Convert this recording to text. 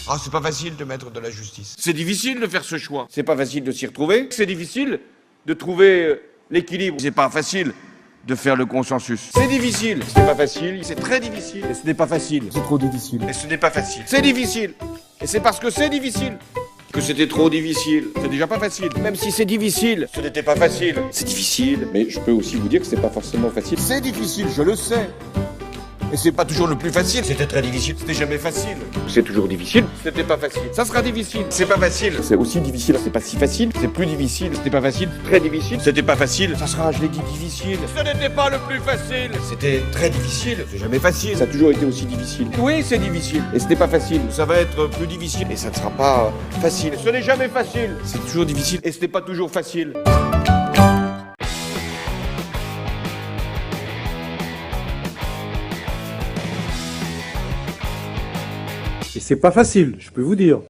Ah, c'est pas facile de mettre de la justice. C'est difficile de faire ce choix. C'est pas facile de s'y retrouver. C'est difficile de trouver l'équilibre. C'est pas facile de faire le consensus. C'est difficile. C'est pas facile. C'est très difficile. Et ce n'est pas facile. C'est trop difficile. Et ce n'est pas facile. C'est difficile. Et c'est parce que c'est difficile que c'était trop difficile. C'est déjà pas facile. Même si c'est difficile, ce n'était pas facile. C'est difficile. Mais je peux aussi vous dire que c'est pas forcément facile. C'est difficile, je le sais. Et c'est pas toujours le plus facile. C'était très difficile. C'était jamais facile. C'est toujours difficile. C'était pas facile. Ça sera difficile. C'est pas facile. C'est aussi difficile. C'est pas si facile. C'est plus difficile. C'était pas facile. Très difficile. C'était pas facile. Ça sera, je l'ai dit, difficile. Ce n'était pas le plus facile. C'était très difficile. C'est jamais facile. Ça a toujours été aussi difficile. Oui, c'est difficile. Et c'était pas facile. Ça va être plus difficile. Et ça ne sera pas facile. Ce n'est jamais facile. C'est toujours difficile. Et ce n'est pas toujours facile. Et c'est pas facile, je peux vous dire.